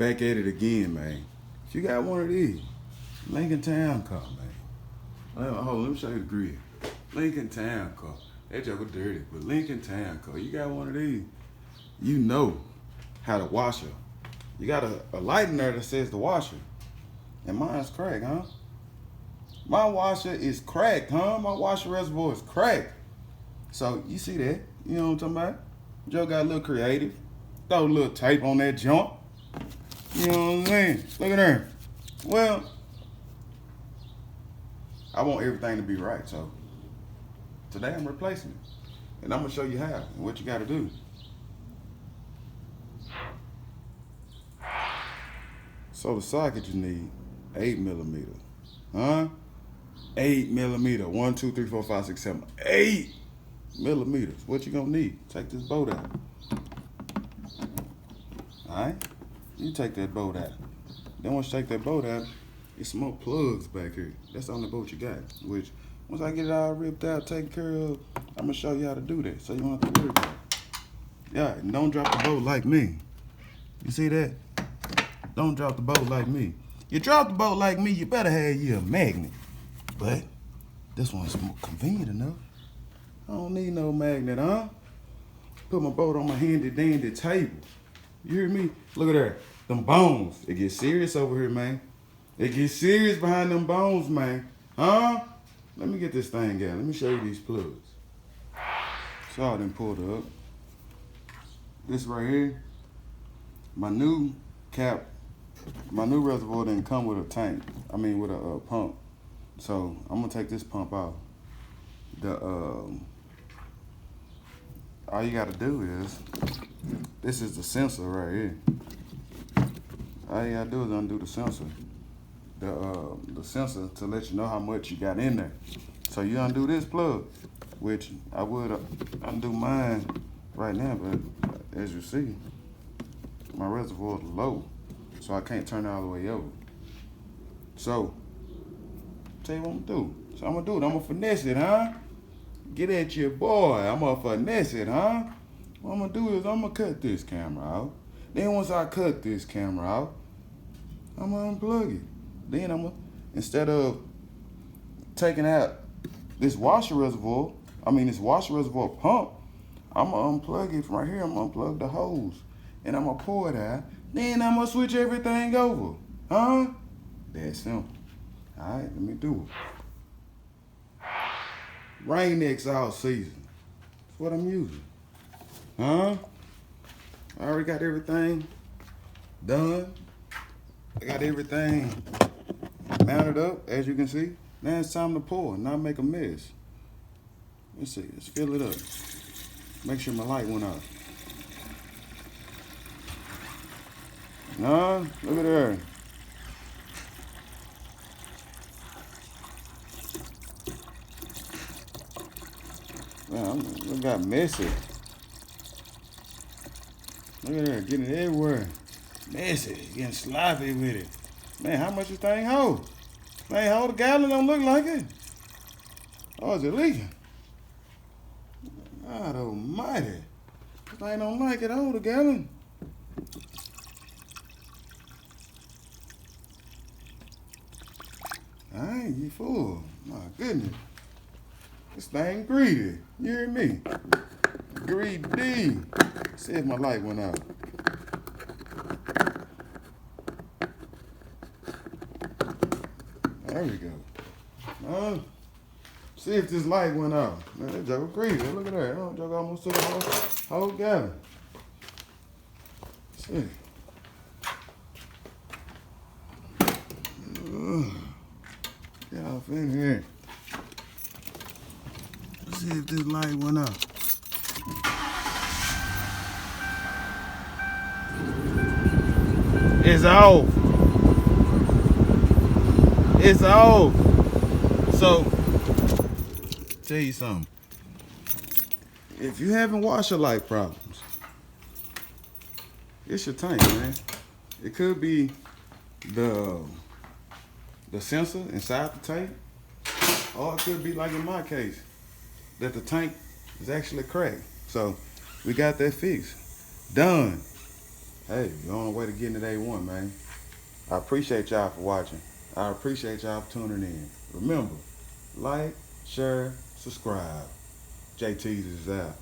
back at it again, man. If you got one of these, Lincoln Towncar, man. Hold on, let me show you the grill. Lincoln Towncar. That joke was dirty, but Lincoln Towncar. You got one of these, you know how to wash her. You got a light in there that says the washer. And mine's cracked, huh? My washer is cracked, huh? My washer reservoir is cracked. So you see that? You know what I'm talking about? Joe got a little creative. Throw a little tape on that jump. You know what I'm saying? Look at her. Well, I want everything to be right, so today I'm replacing it. And I'm gonna show you how and what you gotta do. So the socket you need, 8mm. Huh? 8mm. 1, 2, 3, 4, 5, 6, 7. 8mm. What you gonna need? Take this bolt out. Alright? You take that bolt out. Then once you take that bolt out, there's some more plugs back here. That's the only bolt you got. Which, once I get it all ripped out, taken care of, I'm gonna show you how to do that. So you don't have to worry about it. Yeah, and don't drop the bolt like me. You see that? Don't drop the bolt like me. You drop the bolt like me, you better have you a magnet. But this one's more convenient enough. I don't need no magnet, huh? Put my bolt on my handy dandy table. You hear me? Look at that. Them bones. It gets serious over here, man. It gets serious behind them bones, man. Huh? Let me get this thing out. Let me show you these plugs. So I done pulled up. This right here, my new cap, my new reservoir didn't come with a tank. I mean with a pump. So I'm gonna take this pump out. All you gotta do is, this is the sensor right here. All you gotta do is undo the sensor. The sensor to let you know how much you got in there. So you undo this plug, which I would undo mine right now, but as you see, my reservoir is low, so I can't turn it all the way over. So, tell you what I'm gonna do. So I'm gonna do it. I'm gonna finesse it, huh? Get at your boy. I'm gonna finesse it, huh? What I'm gonna do is I'm gonna cut this camera out. Then once I cut this camera out, I'm gonna unplug it. Then I'm gonna, instead of taking out this washer reservoir pump, I'm gonna unplug it from right here. I'm gonna unplug the hose and I'm gonna pour it out. Then I'm gonna switch everything over, huh? That's simple. All right, let me do it. Rain-X all season. That's what I'm using. Huh? I already got everything done. I got everything mounted up, as you can see. Now it's time to pour, not make a mess. Let's see, let's fill it up. Make sure my light went off. No, look at her. Man, it got messy. Look at her, getting it everywhere. Messy, getting sloppy with it. Man, how much this thing hold? Man, hold a gallon, don't look like it. Oh, is it leaking? God almighty. This thing don't like it, hold a gallon. Alright, you fool. My goodness. This thing greedy. You hear me? Greedy. See if my light went out. There we go. See if this light went out. Man, that joke greedy. Look at that. That joke almost took a whole gallon. Let's see. Get off in here. Let's see if this light went out. It's off. It's off. So, tell you something. If you having washer light problems, it's your tank, man. It could be the sensor inside the tank, or it could be like in my case, that the tank is actually cracked. So we got that fixed. Done. hey, you're on the way to getting to A1, man. I appreciate y'all for watching. I appreciate y'all for tuning in. Remember, like, share, subscribe. JT's is out.